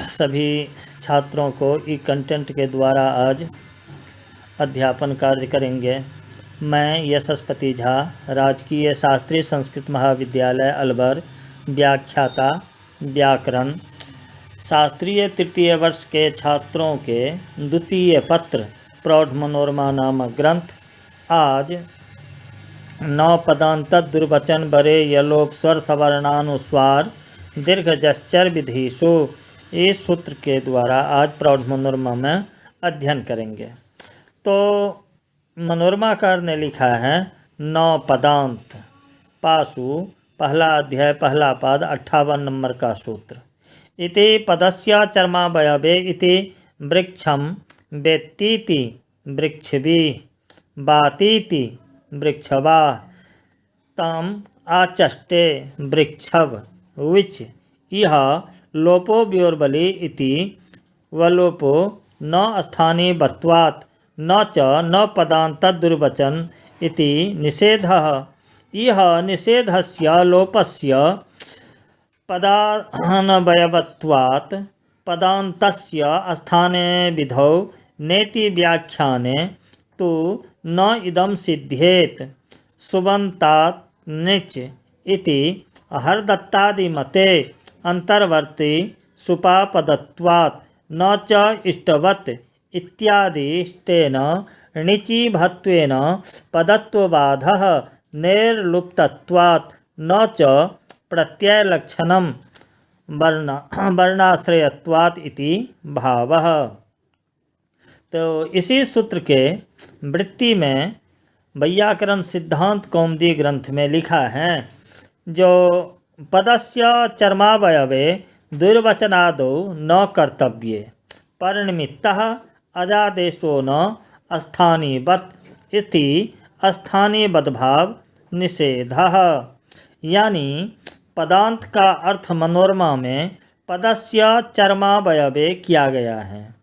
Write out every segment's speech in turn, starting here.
सभी छात्रों को ई कंटेंट के द्वारा आज अध्यापन कार्य करेंगे। मैं यशस्पति झा, राजकीय शास्त्रीय संस्कृत महाविद्यालय अलवर, व्याख्याता व्याकरण, शास्त्रीय तृतीय वर्ष के छात्रों के द्वितीय पत्र प्रौढ़ मनोरमा नामक ग्रंथ आज 9 पदांत दुर्वचन बरे यलोप स्वर सवर्णानुस्वार दीर्घ जश्चर विधिषु इस सूत्र के द्वारा आज प्रौढ़ मनोरमा में अध्ययन करेंगे। तो मनोरमाकार ने लिखा है 9 पदांत पासु पहला अध्याय पहला पद 58 नंबर का सूत्र। इति पदस्य चर्मावयवे इति वृक्षम वेत्तीति वृक्षवी बातीति वृक्षवा तम आचष्टे वृक्षव विच इह लोपो व्योर्बली इति वलोपो न स्थानी बत्वात् न च न पदांत दुर्वचन इति निषेधः। इह निषेधस्य लोपस्य पदानवयवत्वात् पदान्तस्य स्थाने विधौ नेति व्याख्याने तु न इदं सिद्ध्येत सुबन्तात् निच इति हरदत्तादिमते अंतर्वर्ती सुपापदत्वात् न च इष्टवत् इत्यादिष्टेन णिचीभत्वेन पदत्वबाधः निर्लुप्तत्वात् न च प्रत्ययलक्षणं वर्णाश्रयत्वात् इति भावः। तो इसी सूत्र के वृत्ति में वैयाकरण सिद्धांत कौमुदी ग्रंथ में लिखा है, जो पदस्य चर्मावयवे दुर्वचनादौ न कर्तव्ये परनिमित्तः अजादेशो न स्थानीवत् इति स्थानीवद्भाव निषेधः। यानी पदांत का अर्थ मनोरमा में पदस्य चर्मावयवे किया गया है,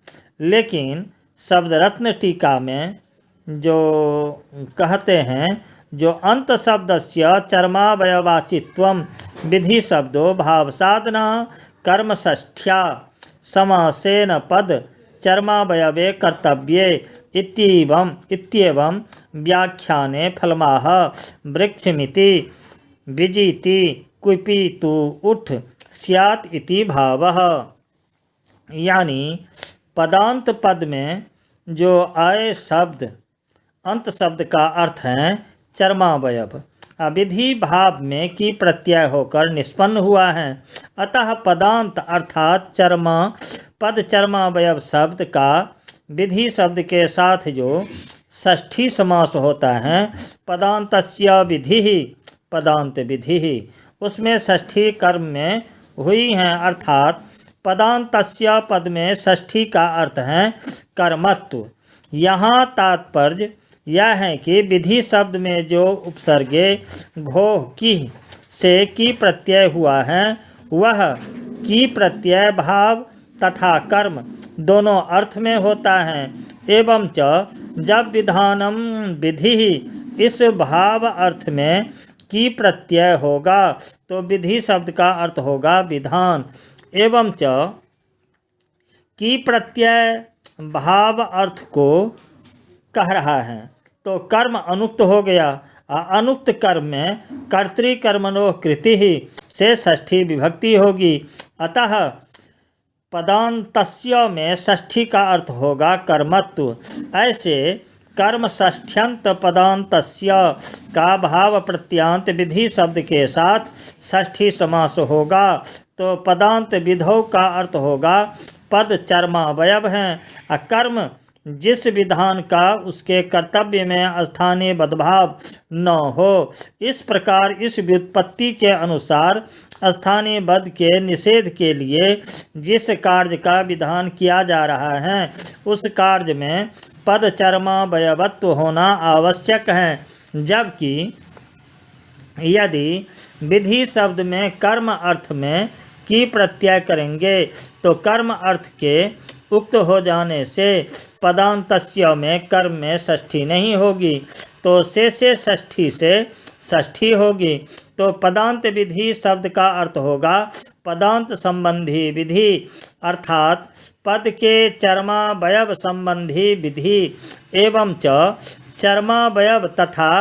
लेकिन शब्दरत्न टीका में जो कहते हैं, जो अंत शब्दस्य चर्मावयवाचित्वं विधि शब्दो भाव साधना कर्मष्ठ्या समासेन पद चर्मावयवे कर्तव्ये इत्येवं व्याख्याने फलमाह वृक्षमिति विजिति कुपितु उठ स्यात् इति भावः। यानी पदांत पद में जो आए शब्द अंत शब्द का अर्थ है चर्मावयव, विधि भाव में की प्रत्यय होकर निष्पन्न हुआ है। अतः पदांत अर्थात चर्मा पद चर्मावयव शब्द का विधि शब्द के साथ जो षष्ठी समास होता है, पदांतस्य विधि पदांत विधि, उसमें षष्ठी कर्म में हुई है। अर्थात पदांतस्य पद में षष्ठी का अर्थ है कर्मत्व। यहाँ तात्पर्य यह है कि विधि शब्द में जो उपसर्गे घोह की से की प्रत्यय हुआ है, वह की प्रत्यय भाव तथा कर्म दोनों अर्थ में होता है। एवं च जब विधानम विधि इस भाव अर्थ में की प्रत्यय होगा तो विधि शब्द का अर्थ होगा विधान। एवं च की प्रत्यय भाव अर्थ को कह रहा है, तो कर्म अनुक्त हो गया। अनुक्त कर्म में कर्तृकर्मणोः कृति से षष्ठी विभक्ति होगी। अतः पदांतस्य में षष्ठी का अर्थ होगा कर्मत्व। ऐसे कर्म षष्ठ्यंत पदांतस्य का भाव प्रत्यांत विधि शब्द के साथ षष्ठी समास होगा, तो पदांत विधौ का अर्थ होगा पद चर्मावयव हैं। कर्म जिस विधान का उसके कर्तव्य में स्थानीय बदभाव न हो। इस प्रकार इस व्युत्पत्ति के अनुसार स्थानीय बद के निषेध के लिए जिस कार्य का विधान किया जा रहा है, उस कार्य में पद चर्मावयवत्व होना आवश्यक है। जबकि यदि विधि शब्द में कर्म अर्थ में की प्रत्यय करेंगे तो कर्म अर्थ के उक्त हो जाने से पदांतस्य में कर्म में षष्ठी नहीं होगी, तो से षष्ठी से षष्ठी होगी। तो पदांत विधि शब्द का अर्थ होगा पदांत संबंधी विधि, अर्थात पद के चर्मावयव संबंधी विधि एवं च चर्मावयव तथा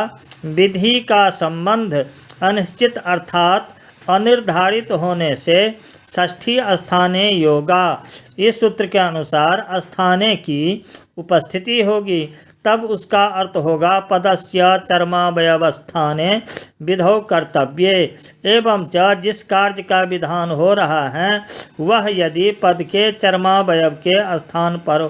विधि का संबंध अनिश्चित अर्थात अनिर्धारित होने से षष्ठी स्थाने योगा। इस सूत्र के अनुसार स्थाने की उपस्थिति होगी, तब उसका अर्थ होगा पदस्य चर्मावयवस्थाने विधौ कर्तव्ये। एवं च जिस कार्य का विधान हो रहा है वह यदि पद के चर्मावयव के स्थान पर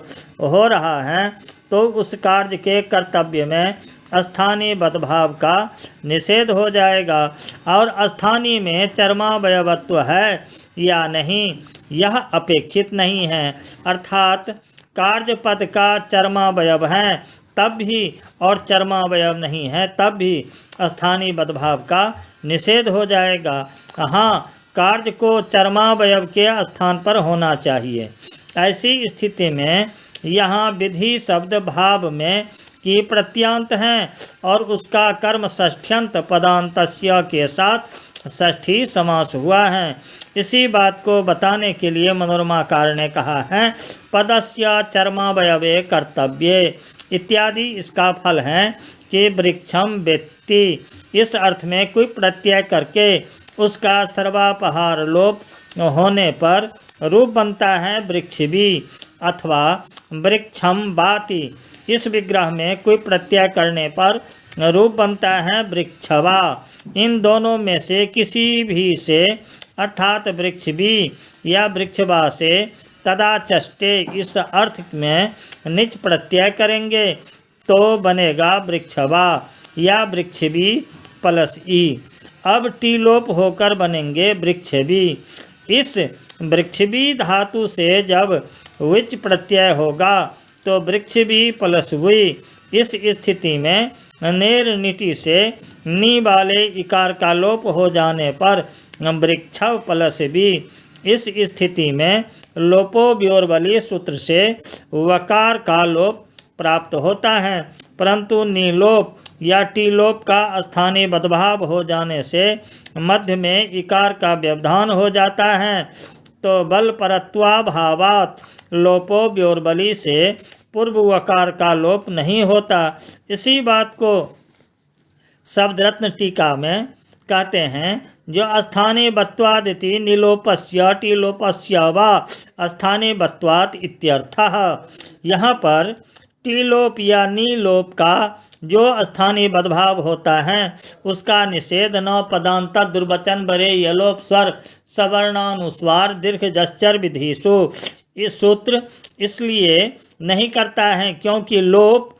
हो रहा है तो उस कार्य के कर्तव्य में स्थानीय बदभाव का निषेध हो जाएगा। और स्थानीय में चर्मावयवत्व है या नहीं यह अपेक्षित नहीं है, अर्थात कार्य पद का चर्मावयव है तब भी और चर्मावयव नहीं है तब भी स्थानीय बदभाव का निषेध हो जाएगा। हाँ, कार्य को चर्मावयव के स्थान पर होना चाहिए। ऐसी स्थिति में यहाँ विधि शब्द भाव में की प्रत्यांत हैं और उसका कर्म षष्ठ्यंत पदांतस्य के साथ षष्ठी समास हुआ है। इसी बात को बताने के लिए मनोरमाकार ने कहा है पदस्य चर्मावयवे कर्तव्ये इत्यादि। इसका फल है कि वृक्षम वेत्ति, इस अर्थ में कोई प्रत्यय करके उसका सर्वापहार लोप होने पर रूप बनता है वृक्षभी, अथवा वृक्षम बाति, इस विग्रह में कोई प्रत्यय करने पर रूप बनता है वृक्षवा। इन दोनों में से किसी भी से अर्थात वृक्षभी या वृक्षवा से तदा चष्टे इस अर्थ में निच प्रत्यय करेंगे तो बनेगा वृक्षवा या वृक्षभी प्लस ई। अब टीलोप होकर बनेंगे वृक्षभी। इस वृक्षभी धातु से जब विच प्रत्यय होगा तो वृक्षभी प्लस वी। इस स्थिति में नेर नीति से नी वाले इकार का लोप हो जाने पर वृक्षव प्लस भी। इस स्थिति में लोपो व्योर्बली सूत्र से वकार का लोप प्राप्त होता है, परंतु नीलोप या टीलोप का स्थानीय बदभाव हो जाने से मध्य में इकार का व्यवधान हो जाता है। तो बल परत्वाभावात् लोपो व्योर्बली से पूर्व वकार का लोप नहीं होता। इसी बात को शब्द रत्न टीका में कहते हैं जो स्थानीय बत्वादिति नीलोपस्य टीलोपस्य वा स्थानीय बत्वात् इत्यर्थः। यहाँ पर टीलोप या नीलोप का जो स्थानीय बदभाव होता है उसका निषेध न पदांत दुर्वचन बरे यलोप स्वर सवर्णानुस्वार दीर्घ जश्चर विधिषु इस सूत्र इसलिए नहीं करता है क्योंकि लोप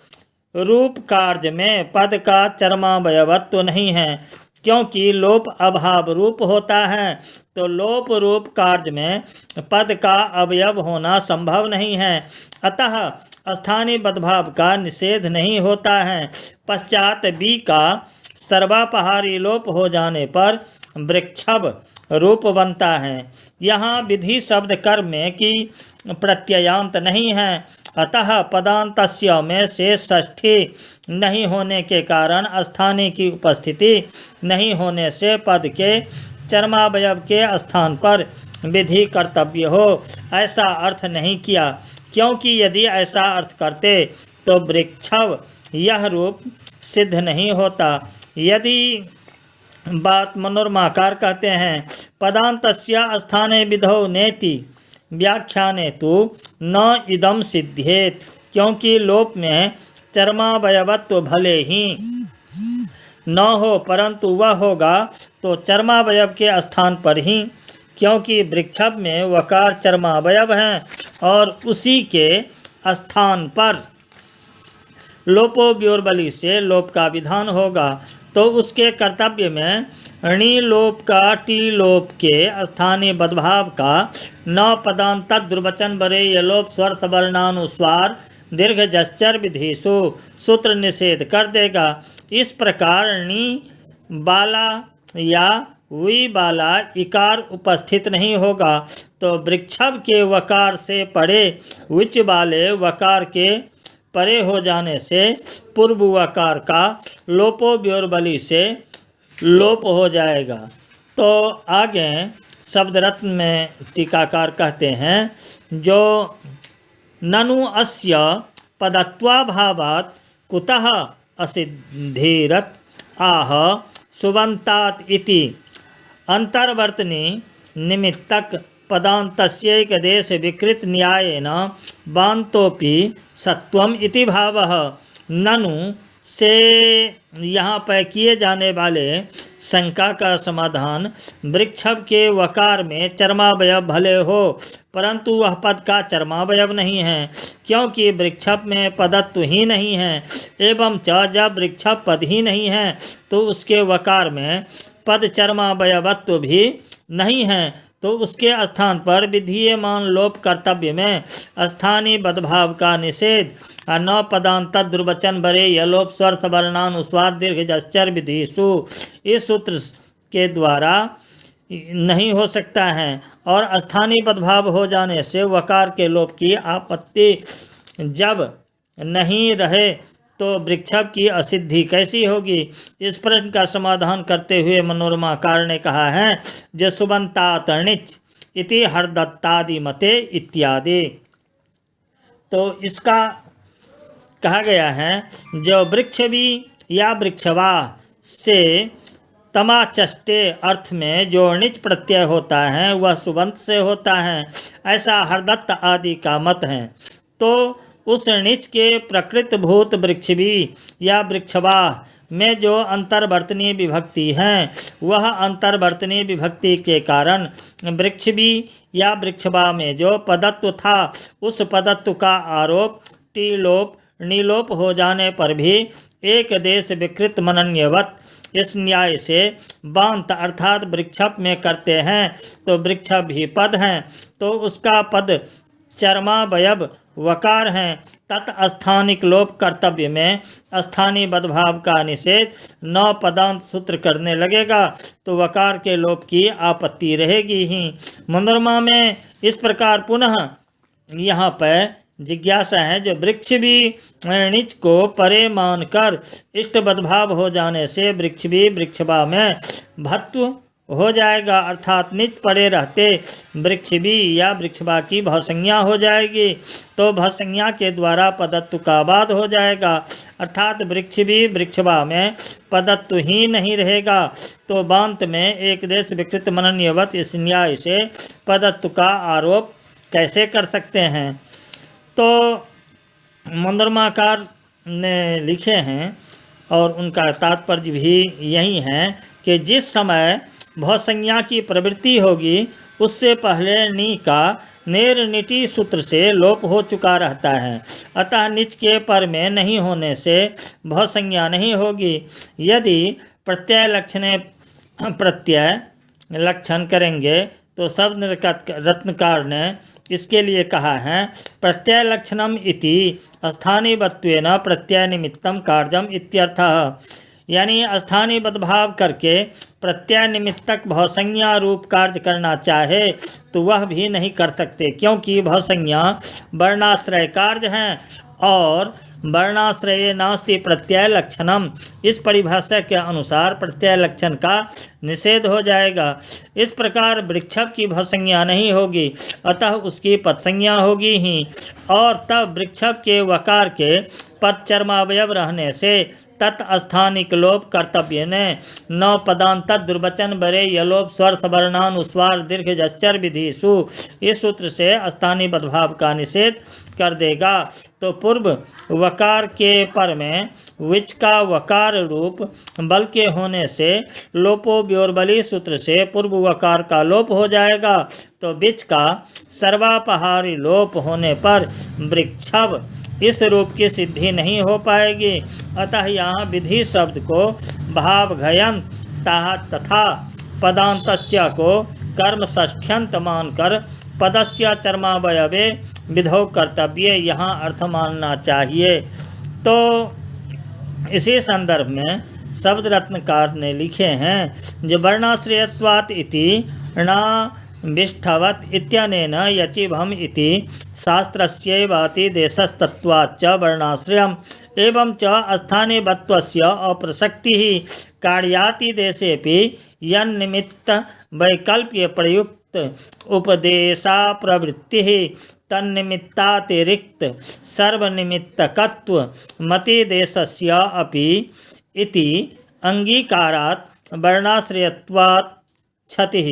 रूप कार्य में पद का चर्मावयवत्व नहीं है, क्योंकि लोप अभाव रूप होता है तो लोप रूप कार्य में पद का अवयव होना संभव नहीं है, अतः स्थानीय बदभाव का निषेध नहीं होता है। पश्चात बी का सर्वापहारी लोप हो जाने पर वृक्षभ रूप बनता है। यहाँ विधि शब्द कर्म में की प्रत्ययांत नहीं है, अतः पदांतस्य में से षष्ठी नहीं होने के कारण स्थानीय की उपस्थिति नहीं होने से पद के चर्मावयव के स्थान पर विधि कर्तव्य हो ऐसा अर्थ नहीं किया, क्योंकि यदि ऐसा अर्थ करते तो वृक्षव यह रूप सिद्ध नहीं होता। यदि बात मनोरमाकार कहते हैं पदांतस्य स्थाने विधौ नेति व्याख्याने तो न इदम सिद्धेत, क्योंकि लोप में चर्मावयवत्व भले ही न हो परंतु वह होगा तो चर्मावयव के स्थान पर ही, क्योंकि वृक्षभ में वकार चर्मावयव हैं और उसी के स्थान पर लोपो व्योर्बली से लोप का विधान होगा। तो उसके कर्तव्य में णी लोप का टी लोप के स्थानीय बदभाव का न पदांत दुर्वचन बरे यलोप स्वर सवर्णानुस्वार दीर्घ जश्चर विधिषु सूत्र निषेध कर देगा। इस प्रकार णी बाला या वी बाला इकार उपस्थित नहीं होगा तो वृक्षभ के वकार से परे विच वाले वकार के परे हो जाने से पूर्व वकार का लोपो व्योर्बली से लोप हो जाएगा। तो आगे शब्द रत्न में टीकाकार कहते हैं, जो ननु अस्य पदत्वाभावात् कुतः असिद्धिरत् आह सुबन्तात् इति अंतर्वर्तनी निमित्तक पदान्तस्यैकदेश विकृत न्यायेन बान्तोपि सत्वम इति भावः। ननु से यहाँ पर किए जाने वाले शंका का समाधान, वृक्षभ के वकार में चर्मावयव भले हो परंतु वह पद का चर्मावयव नहीं है, क्योंकि वृक्षभ में पदत्व ही नहीं है। एवं च जब वृक्षभ पद ही नहीं है तो उसके वकार में पद चर्मावयवत्व भी नहीं है, तो उसके स्थान पर विधीयमान लोप कर्तव्य में स्थानीय बदभाव का निषेध। न पदांत दुर्वचन बरे यलोप स्वर्थ वर्णानुस्वार दीर्घ जश्चर विधिषु, इस सूत्र के द्वारा नहीं हो सकता है। और स्थानीय बदभाव हो जाने से वकार के लोप की आपत्ति जब नहीं रहे तो वृक्षभ की असिद्धि कैसी होगी। इस प्रश्न का समाधान करते हुए मनोरमाकार ने कहा है, जो सुबंतातर्णिच इति हरदत्तादि मते इत्यादि। तो इसका कहा गया है, जो वृक्षवी या वृक्षवा से तमाचष्टे अर्थ में जो णिच प्रत्यय होता है वह सुबंत से होता है, ऐसा हरदत्त आदि का मत है। तो उस णिच के प्रकृत भूत वृक्षवी या वृक्षवा में जो अंतर्वर्तनीय विभक्ति है, वह अंतर्वर्तनीय विभक्ति के कारण वृक्षवी या वृक्षवा में जो पदत्व था उस पदत्व का आरोप टीलोप नीलोप हो जाने पर भी एक देश विकृत मनन्यवत इस न्याय से बांत अर्थात वृक्षभ में करते हैं तो वृक्षभ भी पद हैं, तो उसका पद चर्मावयव वकार हैं। तत्स्थानिक लोप कर्तव्य में स्थानीय बदभाव का निषेध न पदांत सूत्र करने लगेगा तो वकार के लोप की आपत्ति रहेगी ही। मनोरमा में इस प्रकार पुनः यहाँ पर जिज्ञासा है, जो वृक्ष भी णिच को परे मानकर इष्ट बदभाव हो जाने से वृक्ष भी वृक्षभा में भत्व हो जाएगा, अर्थात निच पड़े रहते वृक्ष भी या वृक्षभा की भवसंज्ञा हो जाएगी, तो भवसंज्ञा के द्वारा पदत्व का बाद हो जाएगा, अर्थात वृक्ष भी वृक्षभा में पदत्व ही नहीं रहेगा। तो बांत में एक देश विकृत मनन्यवत इस न्याय से पदत्व का आरोप कैसे कर सकते हैं। तो मनोरमाकार ने लिखे हैं और उनका तात्पर्य भी यही है कि जिस समय भवसंज्ञा की प्रवृत्ति होगी उससे पहले नी का निर्निटी सूत्र से लोप हो चुका रहता है, अतः निच के पर में नहीं होने से भवसंज्ञा नहीं होगी। यदि प्रत्यय लक्षण करेंगे तो शब्द रत्नकार ने इसके लिए कहा है, प्रत्यय लक्षणम इति स्थानीयवत्वेन प्रत्यय निमित्तम कार्यम इत्यर्थः, यानी स्थानीय बदभाव करके प्रत्यय निमित्तक भवसंज्ञा रूप कार्य करना चाहे तो वह भी नहीं कर सकते, क्योंकि भवसंज्ञा वर्णाश्रय कार्य हैं और वर्णाश्रय नास्ति प्रत्यय लक्षणम। इस परिभाषा के अनुसार प्रत्यय लक्षण का निषेध हो जाएगा। इस प्रकार वृक्षभ की भवसंज्ञा नहीं होगी, अतः उसकी पदसंज्ञा होगी ही, और तब वृक्षभ के वकार के पद चर्मावयव रहने से तत्स्थानिक लोप कर्तव्य ने न पदांत दुर्वचन बरे यलोप स्वर्थ वर्णानुस्वार दीर्घ जश्चर विधिषु, इस सूत्र से स्थानीय बदभाव का निषेध कर देगा। तो पूर्व वकार के पर में विच का वकार रूप बल के होने से लोपो व्योर्बली सूत्र से पूर्व वकार का लोप हो जाएगा, तो विच का सर्वापहारी लोप होने पर वृक्षभ इस रूप की सिद्धि नहीं हो पाएगी। अतः यहाँ विधि शब्द को भाव घयन तथा पदांतस्य को कर्म षष्ठ्यंत मानकर पदस्य चर्मावयवे विधौ कर्तव्य यहाँ अर्थ मानना चाहिए। तो इसी संदर्भ में शब्द रत्नकार ने लिखे हैं, जो वर्णाश्रयत्वात् इति णा विष्ठवत् इत्यनेन यचिभम् इति शास्त्रस्यैवातिदेशस्तत्त्वाच्च वर्णाश्रयम् एवं च स्थानिवत्वस्य अप्रसक्तिः कार्यातिदेशेऽपि यन्निमित्तवैकल्प्यप्रयुक्त उपदेशा प्रवृत्तिः तन्निमित्तातिरिक्त सर्वनिमित्तकत्व मतिदेशस्य अपि इति अंगीकारात् वर्णाश्रयत्वात् क्षतिः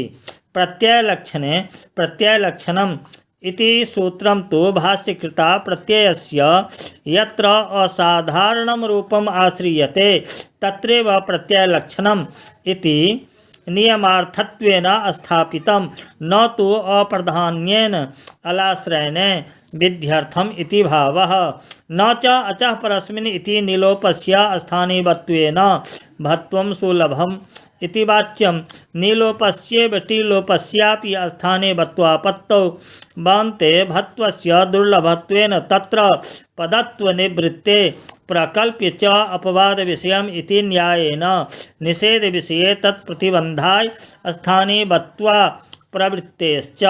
प्रत्ययलक्षणे प्रत्ययलक्षणम् इति सूत्रं तु भाष्यकृता प्रत्ययस्य यत्र असाधारणं रूपम् आश्रीयते तत्रैव प्रत्ययलक्षणम् इति नियमार्थत्वेन स्थापितं न तु अप्रधान्येन अलाश्रयेण विध्यर्थम् इति भावः। न च अचः परस्मिन् इति निलोपस्य स्थानिवत्वेन भत्वं सुलभम् इति वाच्यं नीलोपस्यैव टीलोपस्यापि स्थाने भत्वापत्तौ बान्ते भत्वस्य दुर्लभत्वेन तत्र पदत्वनिवृत्ते प्रकल्प्य च अपवादविषयम् इति न्यायेन निषेधविषये तत्प्रतिबन्धाय स्थाने भत्वा प्रवृत्तेश्च।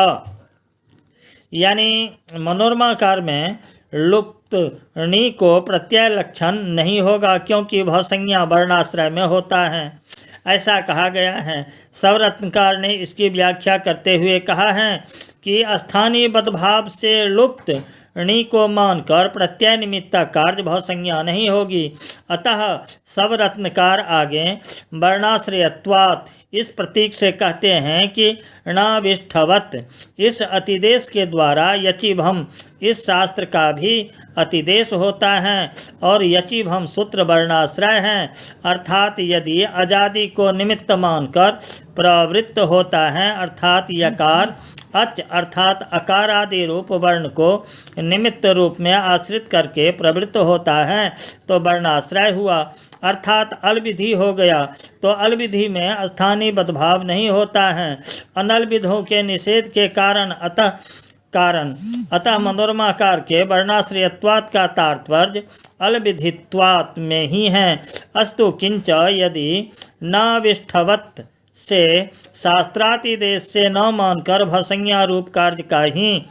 यानी मनोरमाकार में लुप्त णी को प्रत्यय लक्षण नहीं होगा क्योंकि वह संज्ञा वर्णाश्रय में होता है, ऐसा कहा गया है। सवरत्नकार ने इसकी व्याख्या करते हुए कहा है कि स्थानीय बदभाव से लुप्त णी को मानकर प्रत्यय निमित्त कार्य भाव संज्ञा नहीं होगी। अतः सवरत्नकार आगे वर्णाश्रयत्वात् इस प्रतीक से कहते हैं कि णाविष्ठवत् इस अतिदेश के द्वारा यचिभम इस शास्त्र का भी अतिदेश होता है और यचिभम सूत्र वर्णाश्रय है, अर्थात यदि अजादि को निमित्त मानकर प्रवृत्त होता है अर्थात यकार अच अर्थात अकार आदि रूप वर्ण को निमित्त रूप में आश्रित करके प्रवृत्त होता है तो वर्णाश्रय हुआ, अर्थात अलविधि हो गया। तो अलविधि में स्थानीय बदभाव नहीं होता है। अनलविधों के निषेध के कारण अतः मनोरमाकार के वर्णाश्रयत्वात् का तात्पर्य अलविधित्वात् में ही है। अस्तु किंच यदि नाविष्ठवत् से शास्त्रातिदेश से न मानकर भसंज्ञा रूप कार्य का ही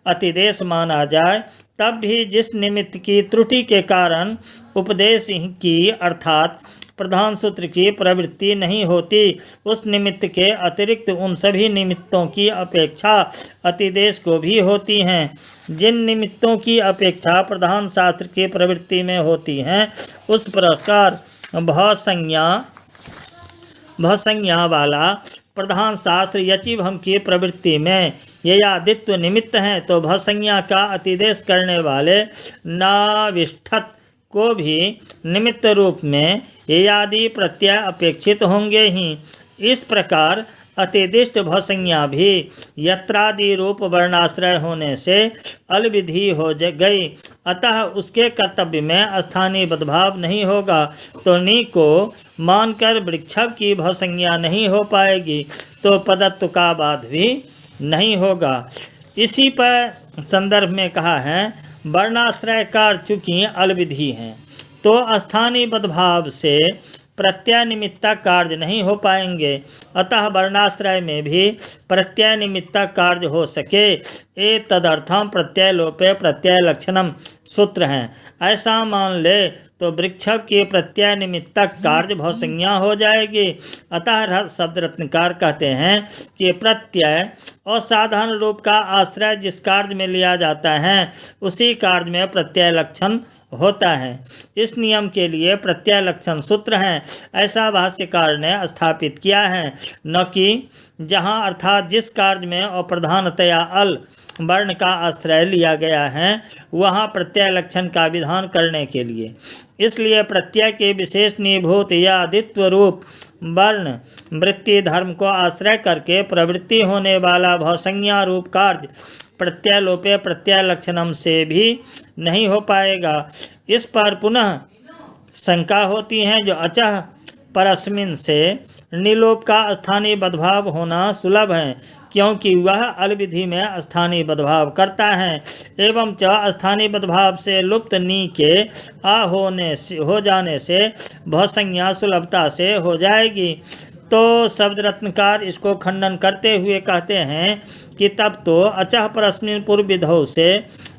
अतिदेश माना जाए तब भी जिस निमित्त की त्रुटि के कारण उपदेश की अर्थात प्रधान सूत्र की प्रवृत्ति नहीं होती उस निमित्त के अतिरिक्त उन सभी निमित्तों की अपेक्षा अतिदेश को भी होती हैं। जिन निमित्तों की अपेक्षा प्रधान शास्त्र की प्रवृत्ति में होती हैं उस प्रकार भसंज्ञा वाला प्रधान शास्त्र यचिभम की प्रवृत्ति में ययादित्व निमित्त हैं तो भसंज्ञा का अतिदेश करने वाले नाविष्ठत को भी निमित्त रूप में ययादि प्रत्यय अपेक्षित होंगे ही। इस प्रकार अतिदिष्ट भसंज्ञा भी यत्रादि रूप वर्णाश्रय होने से अलविधि हो गई, अतः उसके कर्तव्य में स्थानीय बदभाव नहीं होगा तो नी को मानकर वृक्षभ की भसंज्ञा नहीं हो पाएगी तो पदत्व का बाध भी नहीं होगा। इसी पर संदर्भ में कहा है वर्णाश्रय कार चूँकि अलविधि हैं तो स्थानीय बदभाव से प्रत्यय निमित्ता कार्य नहीं हो पाएंगे, अतः वर्णाश्रय में भी प्रत्यय निमित्ता कार्य हो सके ए तदर्थम प्रत्यय लोपे प्रत्यय लक्षणम सूत्र हैं। ऐसा मान ले तो वृक्षभ की प्रत्यय निमित्तक कार्य भवसंज्ञा हो जाएगी। अतः शब्द रत्नकार कहते हैं कि प्रत्यय असाधारण रूप का आश्रय जिस कार्य में लिया जाता है उसी कार्य में प्रत्यय लक्षण होता है। इस नियम के लिए प्रत्यय लक्षण सूत्र हैं, ऐसा भाष्यकार ने स्थापित किया है, न कि जहाँ अर्थात जिस कार्य में अप्रधानतया अल वर्ण का आश्रय लिया गया है वहाँ प्रत्यय लक्षण का विधान करने के लिए। इसलिए प्रत्यय के विशेष निभूत या द्वित्व रूप वर्ण वृत्ति धर्म को आश्रय करके प्रवृत्ति होने वाला भवसंज्ञा रूप कार्य प्रत्यय लोपे प्रत्यय लक्षणम से भी नहीं हो पाएगा। इस पर पुनः शंका होती है जो अचः परस्मिन से निलोप का स्थानीय बदभाव होना सुलभ है क्योंकि वह अलविधि में स्थानीय बदभाव करता है एवं च स्थानीय बदभाव से लुप्त नी के हो जाने से भवसंज्ञा सुलभता से हो जाएगी। तो शब्द रत्नकार इसको खंडन करते हुए कहते हैं कि तब तो अचः परस्मिन पूर्व विधौ से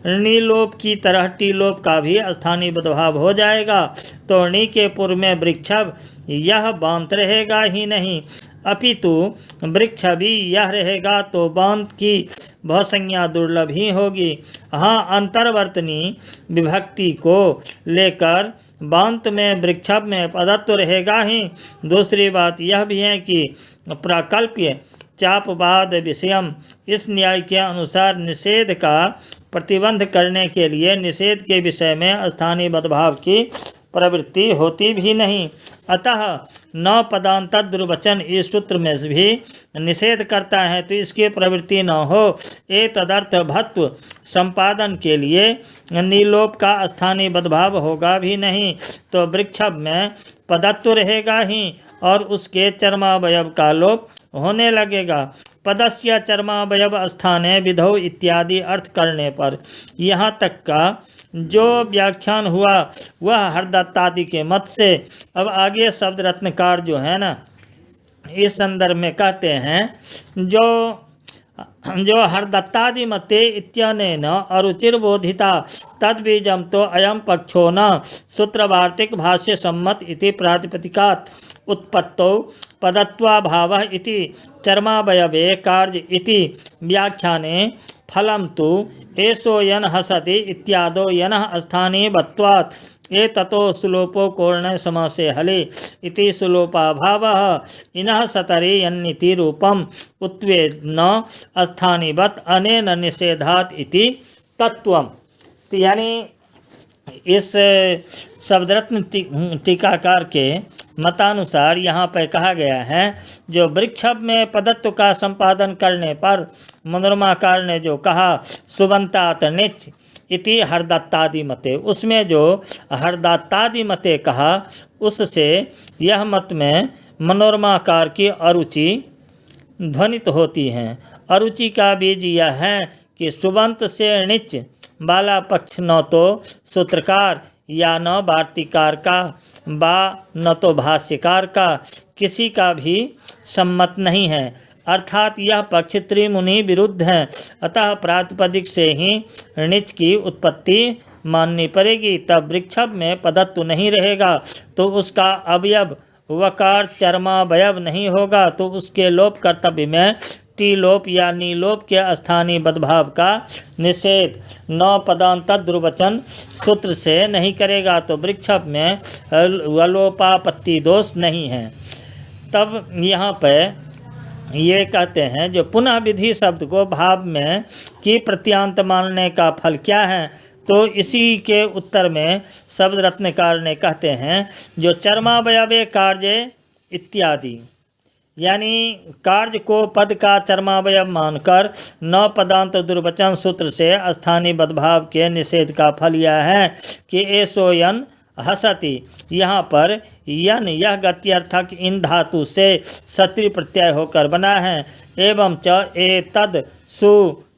णिलोप की तरह टीलोप का भी स्थानीय बदभाव हो जाएगा। तो णी के पूर्व में वृक्षभ यह बांत रहेगा ही नहीं, अपितु वृक्ष भी यह रहेगा, तो बांत की बहुसंज्ञा दुर्लभ ही होगी। हाँ, अंतर्वर्तनी विभक्ति को लेकर बांत में वृक्षभ में पदत्व रहेगा ही। दूसरी बात यह भी है कि प्राकल्प्य चापवाद विषयम इस न्याय के अनुसार निषेध का प्रतिबंध करने के लिए निषेध के विषय में स्थानीय बदभाव की प्रवृत्ति होती भी नहीं। अतः न पदांत दुर्वचन इस सूत्र में भी निषेध करता है, तो इसकी प्रवृत्ति न हो। ए तदर्थ भत्व संपादन के लिए नीलोप का स्थानीय बदभाव होगा भी नहीं, तो वृक्षभ में पदत्व रहेगा ही और उसके चर्मावयव का लोप होने लगेगा। पदस्य चर्मावयव स्थाने विधौ इत्यादि अर्थ करने पर यहाँ तक का जो व्याख्यान हुआ वह हरदत्तादि के मत से। अब आगे शब्द रत्नकार जो है ना, इस संदर्भ में कहते हैं जो हरदत्तादि मते इत्यनेन अरुचिर्बोधिता तद्बीजम तो अयम पक्षो न सूत्रवार्तिक भाष्य सम्मत इति प्रातिपदिकात् उत्पत्तौ पदत्वाभावः इति चर्मावयवे कार्य इति व्याख्याने फलं तु एषो यन हसति इत्यादो यनः स्थानीयत्वात् एततो सुलोपो कोर्ण समासे हले इति सुलोपाभावः इनः सतरे यन्निति रूपम् उत्वेदन स्थानीवत् अनेन निषेधात् इति तत्वम्। तो यानी इस शब्दरत्न टीकाकार के मतानुसार यहाँ पर कहा गया है, जो वृक्षभ में पदत्व का संपादन करने पर मनोरमाकार ने जो कहा सुबंतात निच इति हरदत्तादि मते, उसमें जो हरदत्तादि मते कहा उससे यह मत में मनोरमाकार की अरुचि ध्वनित होती हैं। अरुचि का बीज यह है कि सुबंत से णिच वाला पक्ष न तो सूत्रकार या न वार्तिकार का न तो भाष्यकार का किसी का भी सम्मत नहीं है, अर्थात यह पक्ष त्रिमुनि विरुद्ध है। अतः प्रातिपदिक से ही णिच की उत्पत्ति माननी पड़ेगी, तब वृक्षभ में पदत्व नहीं रहेगा तो उसका अवयव वकार चर्मावयव नहीं होगा, तो उसके लोप कर्तव्य में टीलोप या नीलोप के स्थानीय बदभाव का निषेध न पदांत दुर्वचन सूत्र से नहीं करेगा, तो वृक्षभ में वलोपापत्ति दोष नहीं है। तब यहाँ पर ये कहते हैं जो पुनः विधि शब्द को भाव में की प्रत्यांत मानने का फल क्या है, तो इसी के उत्तर में शब्द रत्नकार ने कहते हैं जो चर्मावयवे कार्य इत्यादि, यानी कार्य को पद का चर्मावयव मानकर न पदांत दुर्वचन सूत्र से स्थानीय बदभाव के निषेध का फल यह है कि एसो यन हसति, यहाँ पर यन यह गत्यर्थक इन धातु से सत्री प्रत्यय होकर बना है, एवं च ए तद सु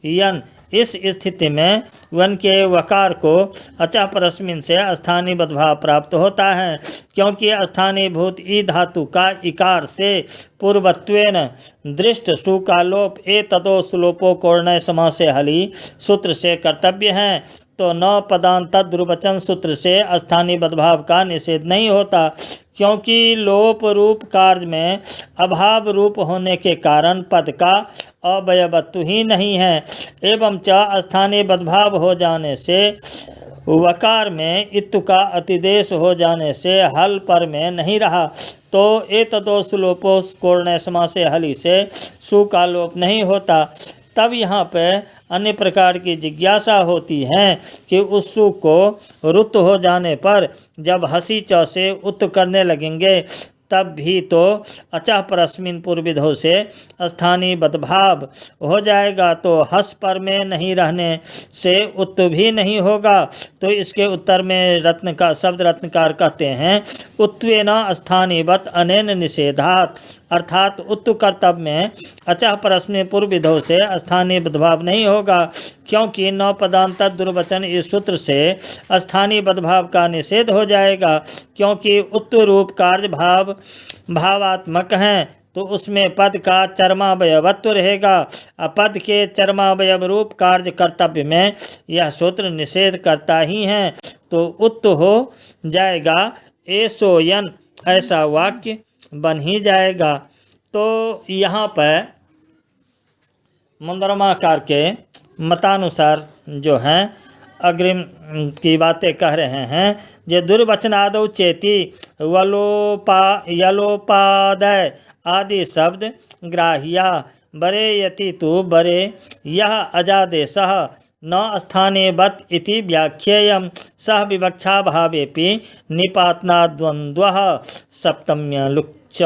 यन, इस स्थिति में वन के वकार को अचः परस्मिन से स्थानीय बदभाव प्राप्त होता है, क्योंकि स्थानीय भूत ई धातु का इकार से पूर्वत्वेन दृष्ट सु का लोप ए ततो सुलोपो कोर्ण समासे हली सूत्र से कर्तव्य है, तो न पदांत दुर्वचन सूत्र से स्थानीय बदभाव का निषेध नहीं होता, क्योंकि लोप रूप कार्य में अभाव रूप होने के कारण पद का अवयवत्व ही नहीं है। एवं च स्थानीय बदभाव हो जाने से वकार में इत्तु का अतिदेश हो जाने से हल पर में नहीं रहा, तो एततो सुलोपो कोर्ण समासे हली से सु का लोप नहीं होता। तब यहाँ पे अन्य प्रकार की जिज्ञासा होती है कि उस सु को रुत हो जाने पर जब हसी च से उत करने लगेंगे तब भी तो अचः परस्मिन पूर्वविधौ से स्थानीय बदभाव हो जाएगा, तो हस पर में नहीं रहने से उत भी नहीं होगा। तो इसके उत्तर में रत्न का शब्द रत्नकार कहते हैं उत्वेन स्थानीयवत अनेन निषेधात, अर्थात उत्तु कर्तव्य में अचः परस्मिन पूर्वविधौ से स्थानीय बदभाव नहीं होगा, क्योंकि न पदांत दुर्वचन इस सूत्र से स्थानीय बदभाव का निषेध हो जाएगा, क्योंकि उत्तु रूप कार्य भावात्मक हैं, तो उसमें पद का चर्मावयवत्व रहेगा। अपद के चर्मावयव रूप कार्य कर्तव्य में यह सूत्र निषेध करता ही है, तो उत्त हो जाएगा एसोयन, ऐसा वाक्य बन ही जाएगा। तो यहाँ पर मंदरमाकार के मतानुसार जो हैं अग्रिम की बातें कह रहे हैं। जे दुर्वचनादौ चेति यलोपादय आदि शब्द ग्राह्या बरे यति तु बरे यह अजादेशः न स्थाने बत इति व्याख्येयम् सह विवक्षा भावेपि निपातनाद्वन्द्वः सप्तम्यलुक्च।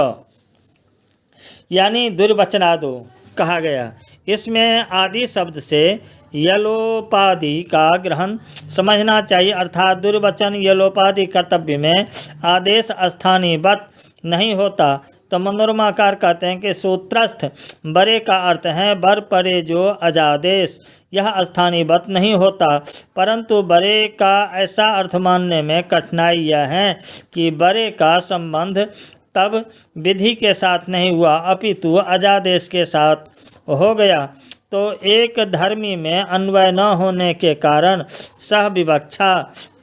यानी दुर्वचनादो कहा गया, इसमें आदि शब्द से यलोपादि का ग्रहण समझना चाहिए, अर्थात दुर्वचन यलोपादि कर्तव्य में आदेश स्थानीयवत नहीं होता। तो मनोरमाकार कहते हैं कि सूत्रस्थ बरे का अर्थ है बर परे जो अजादेश, यह स्थानीयवत नहीं होता। परंतु बरे का ऐसा अर्थ मानने में कठिनाई यह है कि बरे का संबंध तब विधि के साथ नहीं हुआ अपितु अजादेश के साथ हो गया। तो एक धर्मी में अन्वय न होने के कारण सह विवक्षा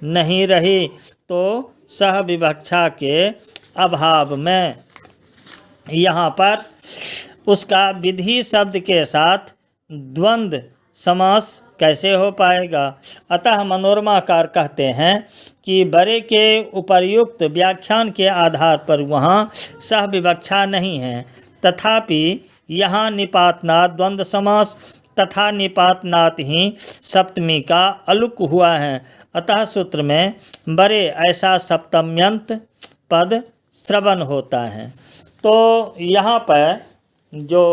नहीं रही। तो सह विवक्षा के अभाव में यहाँ पर उसका विधि शब्द के साथ द्वंद्व समास कैसे हो पाएगा। अतः मनोरमाकार कहते हैं कि बरे के उपर्युक्त व्याख्यान के आधार पर वहाँ सह विवक्षा नहीं है, तथापि यहाँ निपातनात् द्वंद्व समास तथा निपातनात् ही सप्तमी का अलुक हुआ है। अतः सूत्र में बरे ऐसा सप्तम्यंत पद श्रवण होता है। तो यहाँ पर जो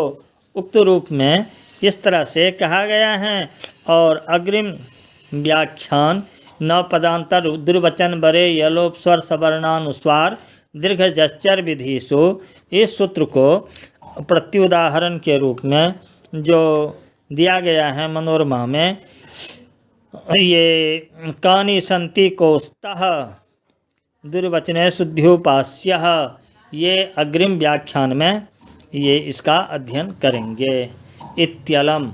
उक्त रूप में इस तरह से कहा गया है, और अग्रिम व्याख्यान न पदांतर दुर्वचन बरे यलोप स्वर सवर्णानुस्वार दीर्घ जश्चर विधिषु, इस सूत्र को प्रत्युदाहरण के रूप में जो दिया गया है मनोरमा में, ये कानि सन्ति कोस्तः दुर्वचने शुद्ध्योपास्यः, ये अग्रिम व्याख्यान में ये इसका अध्ययन करेंगे। इत्यलम।